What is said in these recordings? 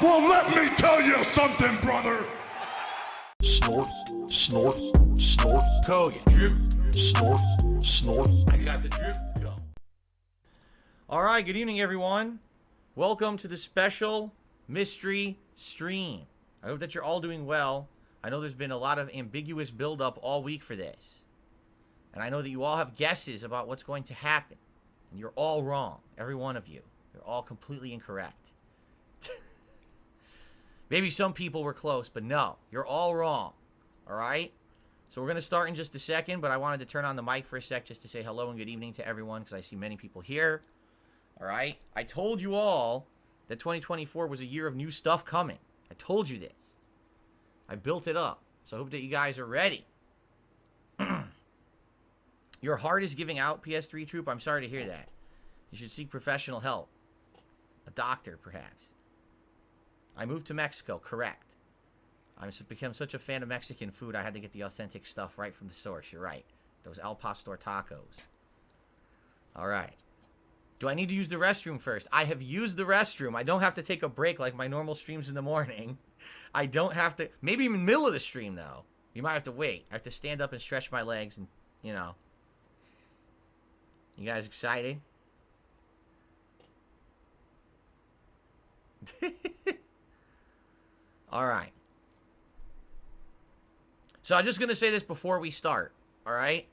Well, let me tell you something, brother. Snort, snort, snort. Kogan. Drip. Snort, snort. I got the drip. Go. All right, good evening, everyone. Welcome to the special mystery stream. I hope that you're all doing well. I know there's been a lot of ambiguous buildup all week for this. And I know that you all have guesses about what's going to happen. And you're all wrong. Every one of you. You're all completely incorrect. Maybe some people were close, but no. You're all wrong. All right? So we're going to start in just a second, but I wanted to turn on the mic for a sec just to say hello and good evening to everyone because I see many people here. All right? I told you all that 2024 was a year of new stuff coming. I told you this. I built it up. So I hope that you guys are ready. Your heart is giving out, PS3 Troop. I'm sorry to hear that. You should seek professional help. A doctor, perhaps. I moved to Mexico. Correct. I've become such a fan of Mexican food, I had to get the authentic stuff right from the source. You're right. Those Al Pastor tacos. All right. Do I need to use the restroom first? I have used the restroom. I don't have to take a break like my normal streams in the morning. I don't have to. Maybe in the middle of the stream, though. You might have to wait. I have to stand up and stretch my legs and, you know. You guys excited? All right. So I'm just going to say this before we start. All right?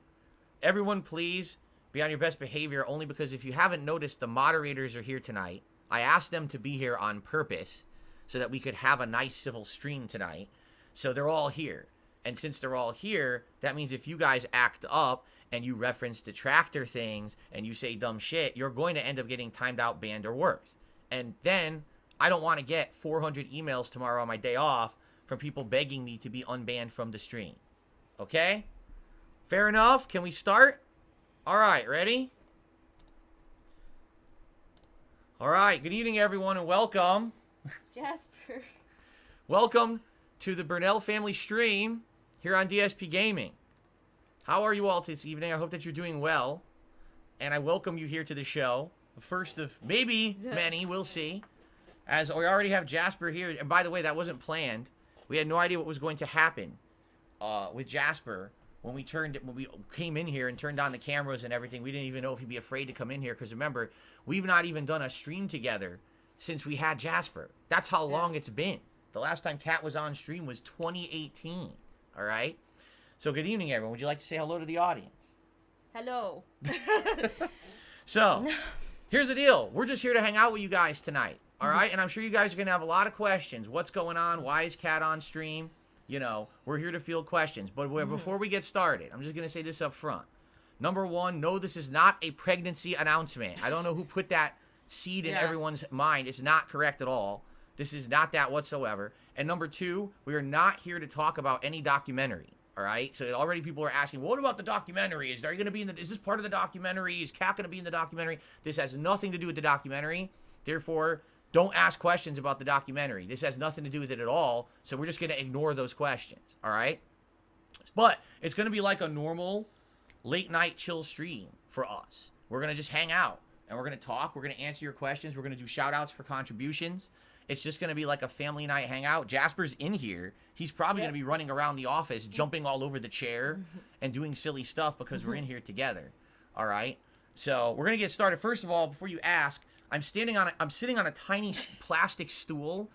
Everyone, please be on your best behavior, only because if you haven't noticed, the moderators are here tonight. I asked them to be here on purpose so that we could have a nice civil stream tonight. So they're all here. And since they're all here, that means if you guys act up and you reference detractor things and you say dumb shit, you're going to end up getting timed out, banned, or worse. And then I don't want to get 400 emails tomorrow on my day off from people begging me to be unbanned from the stream. Okay? Fair enough? Can we start? All right, ready? All right, good evening, everyone, and welcome. Jasper. Welcome to the Burnell family stream here on DSP Gaming. How are you all this evening? I hope that you're doing well. And I welcome you here to the show. The first of maybe many, we'll see. As we already have Jasper here. And by the way, that wasn't planned. We had no idea what was going to happen with Jasper when we came in here and turned on the cameras and everything. We didn't even know if he'd be afraid to come in here. Because remember, we've not even done a stream together since we had Jasper. That's how long it's been. The last time Kat was on stream was 2018. All right? So good evening, everyone. Would you like to say hello to the audience? Hello. So, here's the deal. We're just here to hang out with you guys tonight. All right? And I'm sure you guys are going to have a lot of questions. What's going on? Why is Kat on stream? You know, we're here to field questions. But before we get started, I'm just going to say this up front. Number one, no, this is not a pregnancy announcement. I don't know who put that seed in everyone's mind. It's not correct at all. This is not that whatsoever. And number two, we are not here to talk about any documentary. All right. So already people are asking, well, what about the documentary? Is this part of the documentary? Is Kat going to be in the documentary? This has nothing to do with the documentary. Therefore, don't ask questions about the documentary. This has nothing to do with it at all. So we're just going to ignore those questions. All right. But it's going to be like a normal late night chill stream for us. We're going to just hang out and we're going to talk. We're going to answer your questions. We're going to do shout outs for contributions. It's just going to be like a family night hangout. Jasper's in here. He's probably going to be running around the office, jumping all over the chair and doing silly stuff because we're in here together. All right. So we're going to get started. First of all, before you ask, I'm sitting on a tiny plastic stool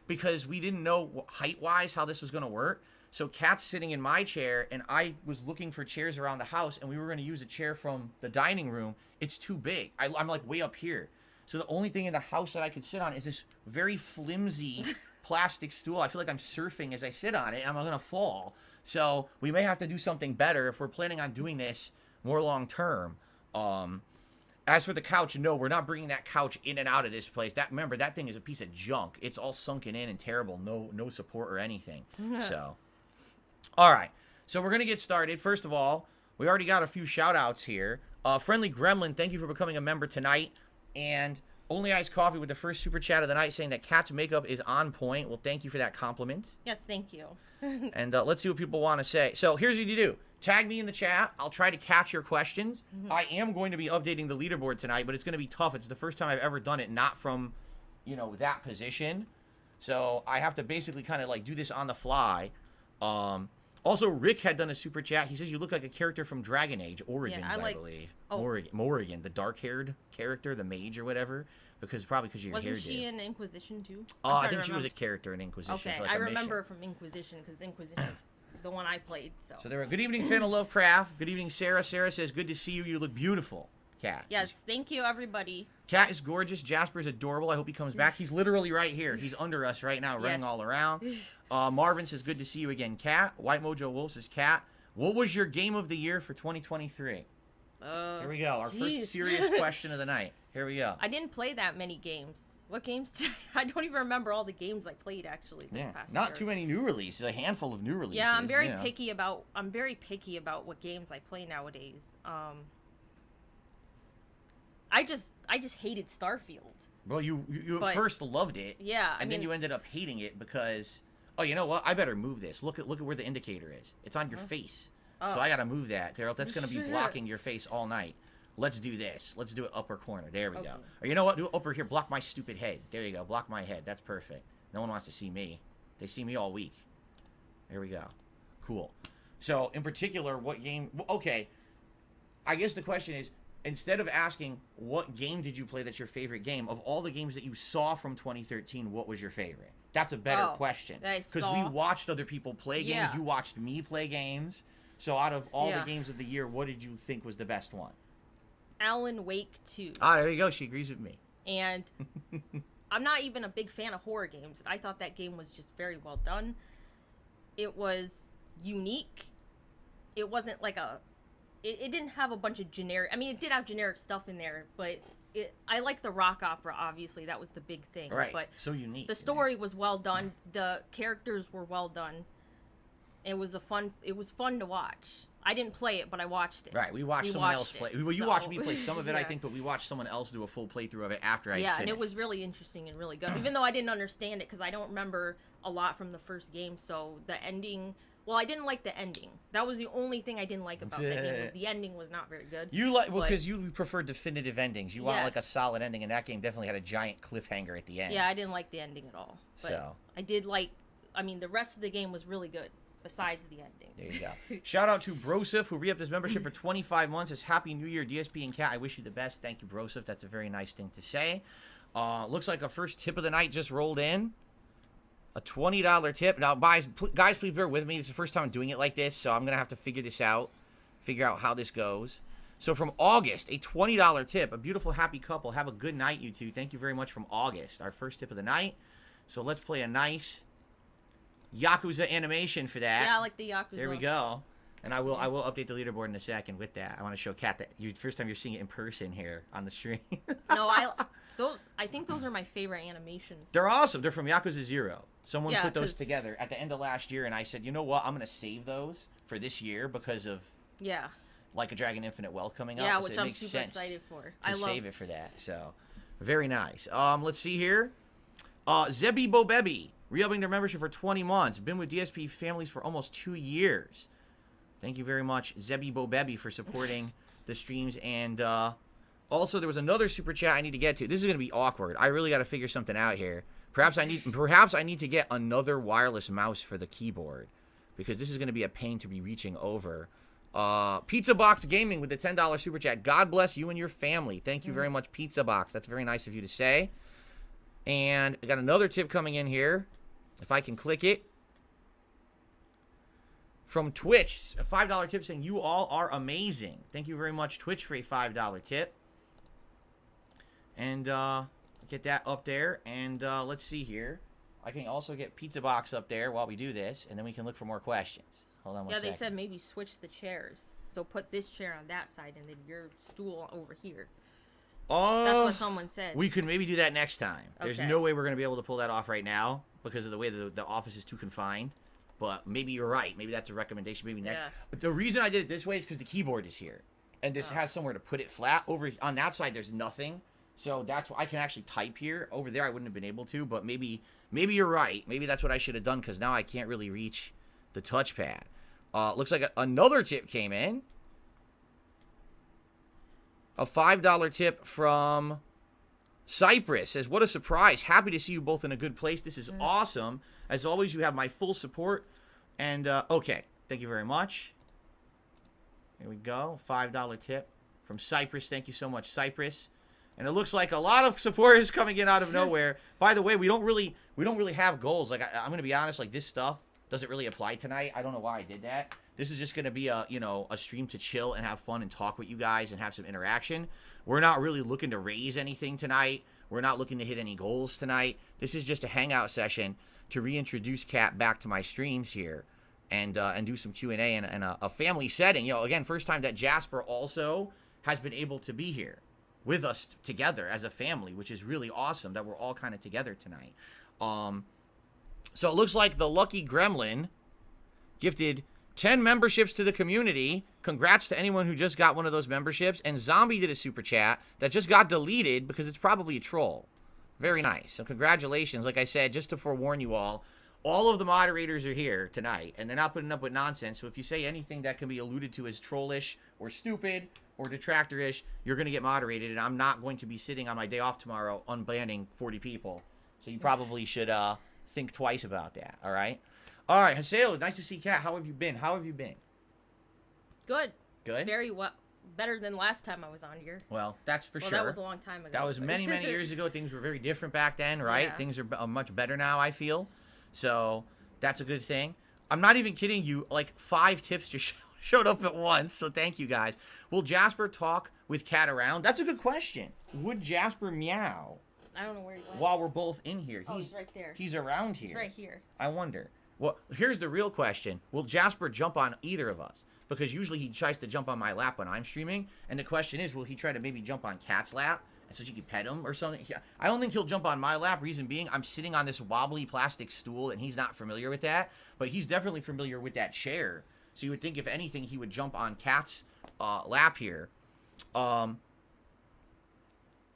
because we didn't know height-wise how this was going to work. So Kat's sitting in my chair, and I was looking for chairs around the house, and we were going to use a chair from the dining room. It's too big. I'm like way up here. So the only thing in the house that I could sit on is this very flimsy plastic stool. I feel like I'm surfing as I sit on it, and I'm going to fall. So we may have to do something better if we're planning on doing this more long term. As for the couch, no, we're not bringing that couch in and out of this place. Remember, that thing is a piece of junk. It's all sunken in and terrible. No support or anything. So, all right. So we're going to get started. First of all, we already got a few shout outs here. Friendly Gremlin, thank you for becoming a member tonight. And Only Iced Coffee with the first super chat of the night saying that Kat's makeup is on point. Well, thank you for that compliment. Yes, thank you. And let's see what people want to say. So here's what you do. Tag me in the chat. I'll try to catch your questions. I am going to be updating the leaderboard tonight, but it's going to be tough. It's the first time I've ever done it, not from, that position. So I have to basically kind of like do this on the fly. Also, Rick had done a super chat. He says you look like a character from Dragon Age Origins, I believe. Oh. Morrigan, the dark-haired character, the mage or whatever. Because of your hair. Wasn't she in Inquisition too? I think she was a character in Inquisition. Okay, for like I a remember mission. from Inquisition because Inquisition was the one I played. So there. Good evening, fan of Lovecraft. Good evening, Sarah. Sarah says, "Good to see you. You look beautiful." Cat. Yes, thank you, everybody. Cat is gorgeous. Jasper's adorable. I hope he comes back. He's literally right here. He's under us right now, running all around. Marvin says, "Good to see you again, Cat." White Mojo Wolf says, "Cat, what was your game of the year for 2023?" Here we go. Our first serious question of the night. Here we go. I didn't play that many games. What games did I don't even remember all the games I played actually this past year. Not too many new releases, a handful of new releases. Yeah, I'm very picky about what games I play nowadays. I just hated Starfield. Well, you at first loved it. Yeah, and then you ended up hating it because you know what? I better move this. Look at where the indicator is. It's on your face. So I gotta move that, Carol. That's gonna be blocking your face all night. Let's do this. Let's do it upper corner. There we go. Or you know what? Do it upper here. Block my stupid head. There you go. Block my head. That's perfect. No one wants to see me. They see me all week. There we go. Cool. So, in particular, what game... Okay. I guess the question is, instead of asking, what game did you play that's your favorite game, of all the games that you saw from 2013, what was your favorite? That's a better question. Because we watched other people play games. You watched me play games. So, out of all the games of the year, what did you think was the best one? Alan Wake 2. There you go. She agrees with me. And I'm not even a big fan of horror games. I thought that game was just very well done. It was unique. It wasn't like it didn't have a bunch of generic... I mean, it did have generic stuff in there, but I like the rock opera, obviously. That was the big thing. Right. But so unique. The story was well done. The characters were well done. It was fun to watch. I didn't play it, but I watched it. Right, we watched someone else play. Well, you watched me play some of it, I think, but we watched someone else do a full playthrough of it after I finished. And it was really interesting and really good. Even though I didn't understand it, because I don't remember a lot from the first game, so the ending... Well, I didn't like the ending. That was the only thing I didn't like about that game. The ending was not very good. Because you prefer definitive endings. You want like a solid ending, and that game definitely had a giant cliffhanger at the end. Yeah, I didn't like the ending at all. But I did like... I mean, the rest of the game was really good. Besides the ending. There you go. Shout out to Brosif, who re-upped his membership for 25 months. Says, Happy New Year, DSP and Cat. I wish you the best. Thank you, Brosif. That's a very nice thing to say. Looks like a first tip of the night just rolled in. A $20 tip. Now, guys, please bear with me. This is the first time I'm doing it like this, so I'm going to have to figure this out. Figure out how this goes. So from August, a $20 tip. A beautiful, happy couple. Have a good night, you two. Thank you very much from August. Our first tip of the night. So let's play a nice... Yakuza animation for that. Yeah, I like the Yakuza. There we go. And I will update the leaderboard in a second with that. I want to show Kat that first time you're seeing it in person here on the stream. No, I think those are my favorite animations. They're awesome. They're from Yakuza 0. Someone put those together at the end of last year, and I said, you know what? I'm going to save those for this year because of Like a Dragon Infinite Wealth coming up. Yeah, so which it I'm makes super sense excited for. to save it for that. So very nice. Let's see here. Zebi Bobebi. Re-upping their membership for 20 months. Been with DSP families for almost 2 years. Thank you very much, Zebi Bobebi, for supporting the streams. And also, there was another super chat I need to get to. This is going to be awkward. I really got to figure something out here. Perhaps I need to get another wireless mouse for the keyboard, because this is going to be a pain to be reaching over. Pizza Box Gaming with the $10 super chat. God bless you and your family. Thank you very much, Pizza Box. That's very nice of you to say. And I got another tip coming in here. If I can click it. From Twitch, a $5 tip saying, you all are amazing. Thank you very much, Twitch, for a $5 tip. And get that up there. And let's see here. I can also get Pizza Box up there while we do this. And then we can look for more questions. Hold on one second. Yeah, they said maybe switch the chairs. So put this chair on that side and then your stool over here. That's what someone said. We could maybe do that next time. There's no way we're going to be able to pull that off right now because of the way the office is too confined. But maybe you're right. Maybe that's a recommendation. Maybe next. Yeah. But the reason I did it this way is because the keyboard is here. And this has somewhere to put it flat. Over on that side, there's nothing. So that's why I can actually type here. Over there, I wouldn't have been able to. But maybe you're right. Maybe that's what I should have done because now I can't really reach the touchpad. Looks like another tip came in. A $5 tip from Cypress says, what a surprise. Happy to see you both in a good place. This is awesome. As always, you have my full support. And, okay. Thank you very much. Here we go. $5 tip from Cypress. Thank you so much, Cypress. And it looks like a lot of support is coming in out of nowhere. By the way, we don't really have goals. Like, I'm going to be honest, like, this stuff doesn't really apply tonight. I don't know why I did that. This is just going to be a, you know, a stream to chill and have fun and talk with you guys and have some interaction. We're not really looking to raise anything tonight. We're not looking to hit any goals tonight. This is just a hangout session to reintroduce Kat back to my streams here and do some Q&A and a family setting. You know, again, first time that Jasper also has been able to be here with us together as a family, which is really awesome that we're all kind of together tonight. So it looks like the Lucky Gremlin gifted 10 memberships to the community. Congrats to anyone who just got one of those memberships. And Zombie did a super chat that just got deleted because it's probably a troll. Very nice. So congratulations. Like I said, just to forewarn you all of the moderators are here tonight, and they're not putting up with nonsense. So if you say anything that can be alluded to as trollish or stupid or detractorish, you're going to get moderated, and I'm not going to be sitting on my day off tomorrow unbanning 40 people. So you probably should think twice about that, all right? All right, Haseo, nice to see Kat. How have you been? Good. Good? Very well. Better than last time I was on here. Well, that's for sure. That was a long time ago. That was many, many years ago. Things were very different back then, right? Yeah. Things are much better now, I feel. So that's a good thing. I'm not even kidding you. Like 5 tips just showed up at once. So thank you guys. Will Jasper talk with Kat around? That's a good question. Would Jasper meow? I don't know where he went. While we're both in here. He's right there. He's around here. He's right here. I wonder. Well, here's the real question. Will Jasper jump on either of us? Because usually he tries to jump on my lap when I'm streaming. And the question is, will he try to maybe jump on Kat's lap? And so she can pet him or something? I don't think he'll jump on my lap. Reason being, I'm sitting on this wobbly plastic stool, and he's not familiar with that. But he's definitely familiar with that chair. So you would think, if anything, he would jump on Kat's lap here.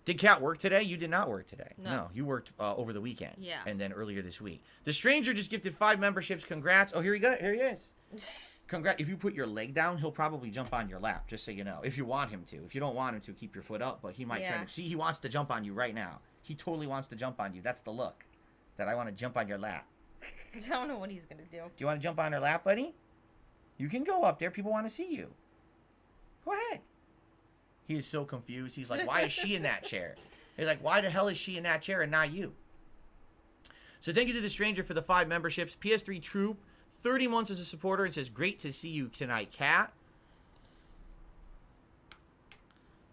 Did Kat work today? You did not work today. No, you worked over the weekend. Yeah. And then earlier this week. The Stranger just gifted 5 memberships. Congrats. Oh, here he is. Congrats. If you put your leg down, he'll probably jump on your lap, just so you know. If you want him to. If you don't want him to, keep your foot up. But he might try to. See, he wants to jump on you right now. He totally wants to jump on you. That's the look. That I want to jump on your lap. I don't know what he's going to do. Do you want to jump on her lap, buddy? You can go up there. People want to see you. Go ahead. He is so confused. He's like, why is she in that chair? He's like, why the hell is she in that chair and not you? So thank you to the Stranger for the 5 memberships. PS3 Troop, 30 months as a supporter. It says, great to see you tonight, Kat.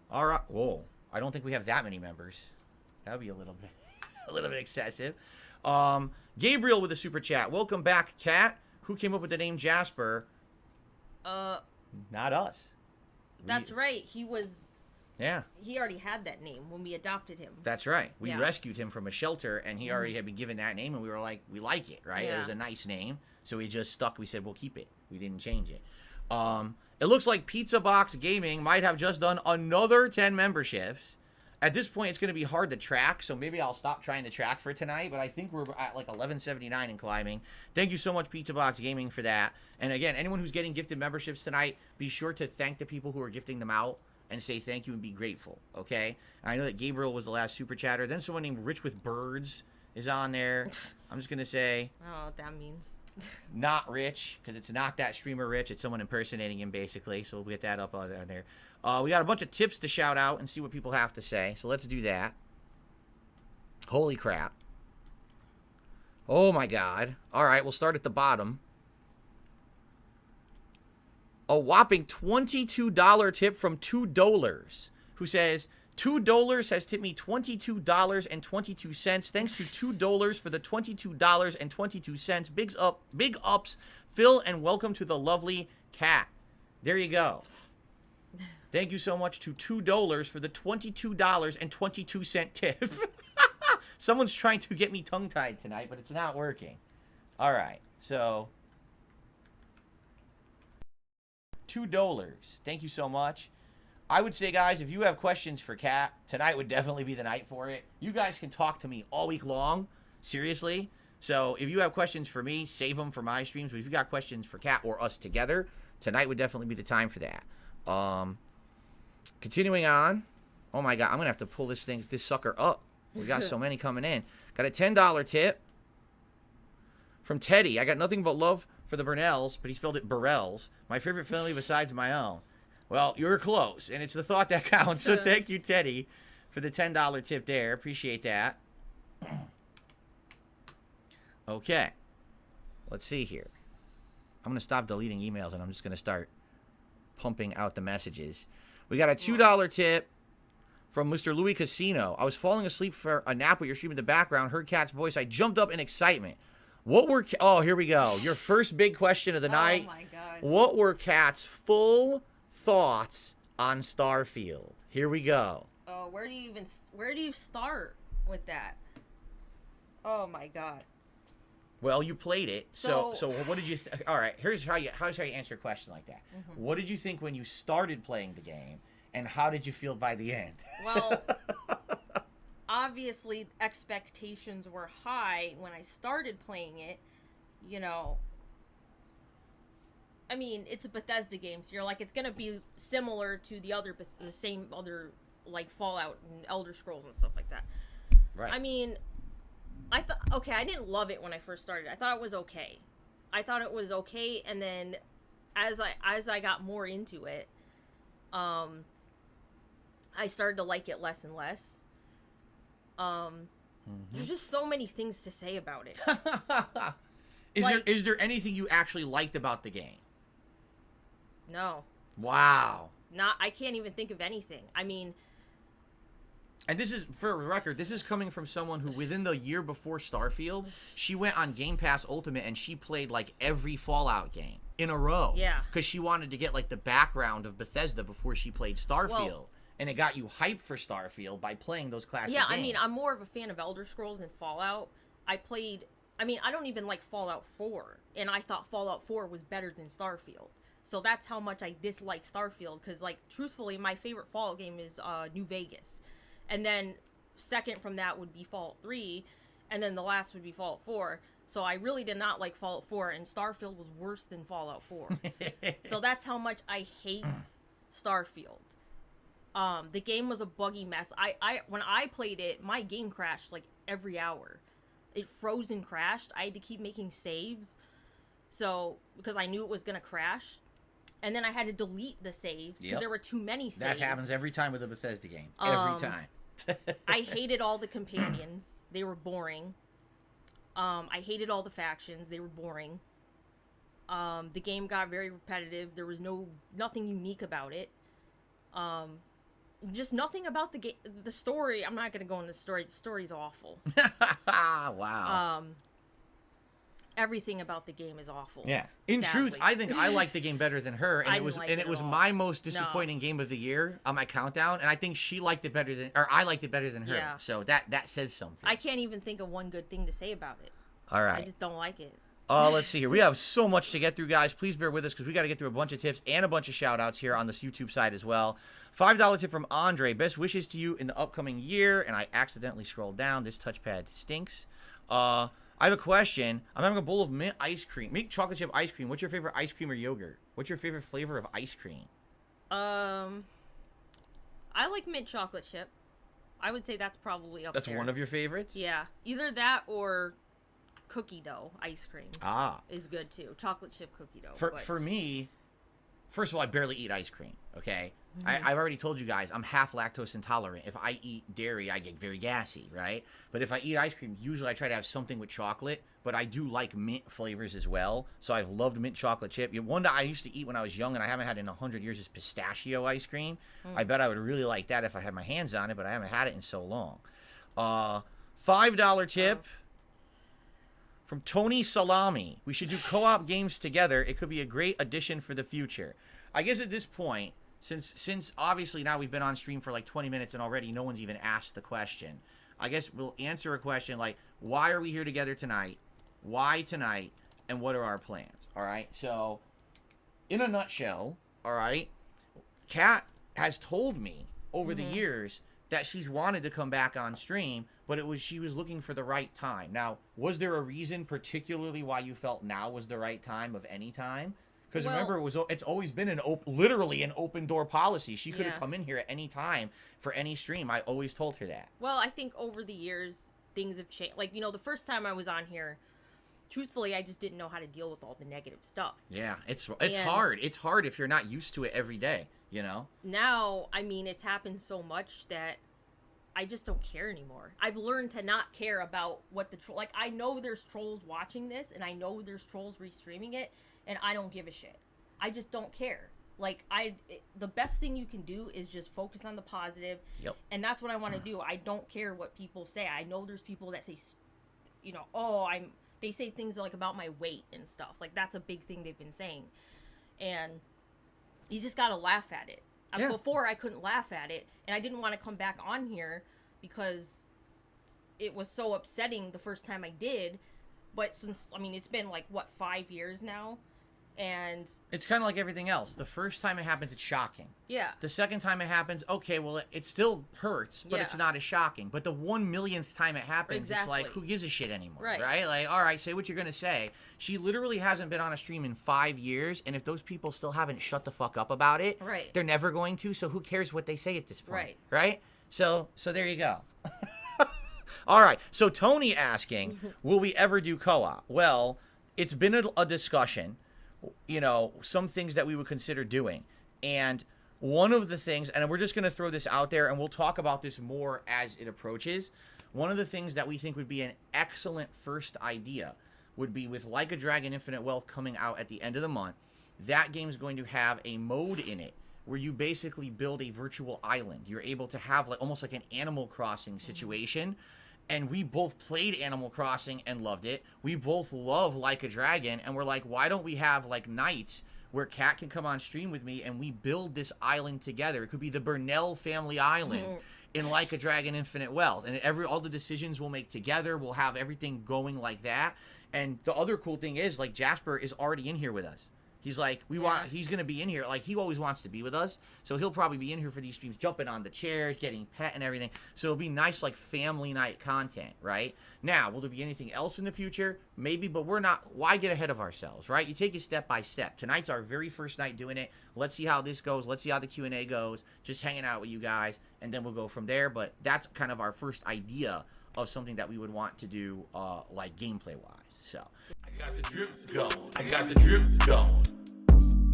All right. Whoa. I don't think we have that many members. That would be a little bit excessive. Gabriel with a super chat. Welcome back, Kat. Who came up with the name Jasper? Not us. That's right. He was... Yeah. He already had that name when we adopted him. That's right. We rescued him from a shelter, and he already had been given that name, and we were like, we like it, right? Yeah. It was a nice name, so we just stuck. We said, we'll keep it. We didn't change it. It looks like Pizza Box Gaming might have just done another 10 memberships. At this point, it's going to be hard to track, so maybe I'll stop trying to track for tonight, but I think we're at like 1179 and climbing. Thank you so much, Pizza Box Gaming, for that. And again, anyone who's getting gifted memberships tonight, be sure to thank the people who are gifting them out and say thank you and be grateful, okay? I know that Gabriel was the last super chatter. Then someone named Rich with Birds is on there. I'm just going to say... I don't know what that means. Not Rich, because it's not that streamer Rich. It's someone impersonating him, basically. So we'll get that up on there. We got a bunch of tips to shout out and see what people have to say. So let's do that. Holy crap. Oh, my God. All right, we'll start at the bottom. A whopping $22 tip from $2, who says, $2 has tipped me $22.22. Thanks to $2 for the $22.22. Big ups, Phil, and welcome to the lovely Kat. There you go. Thank you so much to $2 for the $22.22 tip. Someone's trying to get me tongue-tied tonight, but it's not working. All right, so $2. Thank you so much. I would say, guys, if you have questions for Kat, tonight would definitely be the night for it. You guys can talk to me all week long, seriously. So if you have questions for me, save them for my streams. But if you got questions for Kat or us together, tonight would definitely be the time for that. Continuing on. Oh, my God. I'm going to have to pull this sucker up. We got so many coming in. Got a $10 tip from Teddy. I got nothing but love for the Burnells, but he spelled it Burrells. My favorite family besides my own. Well, you're close, and it's the thought that counts. So thank you, Teddy, for the $10 tip there. Appreciate that. Okay. Let's see here. I'm going to stop deleting emails, and I'm just going to start pumping out the messages. We got a $2 tip from Mr. Louis Casino. I was falling asleep for a nap with your stream in the background, heard Kat's voice. I jumped up in excitement. What were... Oh, here we go. Your first big question of the night. Oh, my God. What were Kat's full thoughts on Starfield? Here we go. Oh, where do you start with that? Oh, my God. Well, you played it, so So- what did you... All right, here's how you answer a question like that. What did you think when you started playing the game, and how did you feel by the end? Well, obviously, expectations were high when I started playing it. You know, I mean, it's a Bethesda game, so you're like, it's gonna be similar to the same other, like, Fallout and Elder Scrolls and stuff like that. Right. I mean, I thought, okay, I didn't love it when I first started. I thought it was okay. And then as I got more into it, I started to like it less and less. There's just so many things to say about it. Is there anything you actually liked about the game? No. Wow. I can't even think of anything. I mean, and this is, for a record, this is coming from someone who, within the year before Starfield, she went on Game Pass Ultimate and she played, like, every Fallout game in a row. Yeah. Because she wanted to get, like, the background of Bethesda before she played Starfield. Well, and it got you hyped for Starfield by playing those classic games. yeah, I mean, I'm more of a fan of Elder Scrolls than Fallout. I don't even like Fallout 4, and I thought Fallout 4 was better than Starfield. So that's how much I dislike Starfield, because, like, truthfully, my favorite Fallout game is New Vegas. And then second from that would be Fallout 3, and then the last would be Fallout 4. So I really did not like Fallout 4, and Starfield was worse than Fallout 4. So that's how much I hate Starfield. The game was a buggy mess. When I played it, my game crashed like every hour. It froze and crashed. I had to keep making saves, so because I knew it was gonna crash, and then I had to delete the saves because there were too many saves. That happens every time with a Bethesda game. Every time. I hated all the companions. They were boring. I hated all the factions. They were boring. The game got very repetitive. There was nothing unique about it. Just nothing about the game. The story, I'm not going to go into the story. The story's awful. Wow. Everything about the game is awful. Yeah. In sadly. truth, I think I liked the game better than her, and I it was didn't like it it was at all. my most disappointing game of the year on my countdown, and I think she liked it better than, or I liked it better than her. Yeah. So that says something. I can't even think of one good thing to say about it. All right. I just don't like it. Let's see here. We have so much to get through, guys. Please bear with us because we got to get through a bunch of tips and a bunch of shout-outs here on this YouTube side as well. $5 tip from Andre. Best wishes to you in the upcoming year. And I accidentally scrolled down. This touchpad stinks. I have a question. I'm having a bowl of mint chocolate chip ice cream. What's your favorite ice cream or yogurt? What's your favorite flavor of ice cream? I like mint chocolate chip. I would say that's probably up there. That's one of your favorites? Yeah. Either that or cookie dough ice cream is good too. Chocolate chip cookie dough. For me, first of all, I barely eat ice cream, okay? I've already told you guys, I'm half lactose intolerant. If I eat dairy, I get very gassy, right? But if I eat ice cream, usually I try to have something with chocolate, but I do like mint flavors as well. So I've loved mint chocolate chip. One that I used to eat when I was young and I haven't had in 100 years is pistachio ice cream. I bet I would really like that if I had my hands on it, but I haven't had it in so long. $5 tip. From Tony Salami. We should do co-op games together. It could be a great addition for the future. I guess at this point, since obviously now we've been on stream for like 20 minutes and already no one's even asked the question, I guess we'll answer a question like, why are we here together tonight? Why tonight? And what are our plans? All right? So, in a nutshell, all right, Kat has told me over the years that she's wanted to come back on stream, but she was looking for the right time. Now, was there a reason particularly why you felt now was the right time of any time? Because Well- remember, it's always been literally an open door policy. She could have Yeah. come in here at any time for any stream. I always told her that. Well, I think over the years things have changed. Like, the first time I was on here, truthfully, I just didn't know how to deal with all the negative stuff. Yeah, it's And- hard. It's hard if you're not used to it every day, Now, I mean, it's happened so much that I just don't care anymore. I've learned to not care about what the like, I know there's trolls watching this, and I know there's trolls restreaming it, and I don't give a shit. I just don't care. Like, the best thing you can do is just focus on the positive. Yep. And that's what I want to do. I don't care what people say. I know there's people that say, they say things like about my weight and stuff. Like, that's a big thing they've been saying. And you just gotta laugh at it. Yeah. Before, I couldn't laugh at it, and I didn't want to come back on here because it was so upsetting the first time I did. But since, it's been 5 years now, and It's kind of like everything else. The first time it happens, it's shocking. yeah, The second time it happens, okay, well, it still hurts, but it's Yeah. not as shocking. But the 1,000,000th time it happens, it's like, Exactly. who gives a shit anymore, Right. right? Like, all right, say what you're going to say. She literally hasn't been on a stream in 5 years, and if those people still haven't shut the fuck up about it, Right. they're never going to, so who cares what they say at this point, Right. right? So there you go. All right, so Tony asking, will we ever do co-op? Well, it's been a discussion, some things that we would consider doing. And one of the things, and we're just going to throw this out there, and we'll talk about this more as it approaches. One of the things that we think would be an excellent first idea would be with Like a Dragon Infinite Wealth coming out at the end of the month. That game's going to have a mode in it where you basically build a virtual island. You're able to have almost like an Animal Crossing situation. And we both played Animal Crossing and loved it. We both love Like a Dragon, and we're like, why don't we have nights where Kat can come on stream with me and we build this island together? It could be the Burnell family island in Like a Dragon Infinite Wealth, and all the decisions we'll make together. We'll have everything going like that. And the other cool thing is, Jasper is already in here with us. He's like, he's going to be in here. He always wants to be with us. So he'll probably be in here for these streams, jumping on the chairs, getting pet and everything. So it'll be nice, family night content, right? Now, will there be anything else in the future? Maybe, but we're not. Why get ahead of ourselves, right? You take it step by step. Tonight's our very first night doing it. Let's see how this goes. Let's see how the Q&A goes. Just hanging out with you guys, and then we'll go from there. But that's kind of our first idea of something that we would want to do, gameplay-wise. So. I got the drip going. I got the drip going.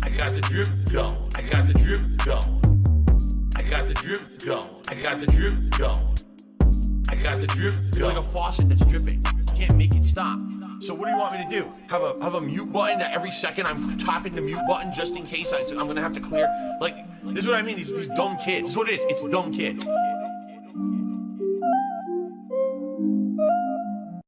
I got the drip going. I got the drip going. I got the drip going. I got the drip going. I got the drip going. It's like a faucet that's dripping. You can't make it stop. So what do you want me to do? Have a mute button that every second I'm tapping the mute button just in case I'm gonna have to clear? This is what I mean. These dumb kids. This is what it is. It's dumb kids.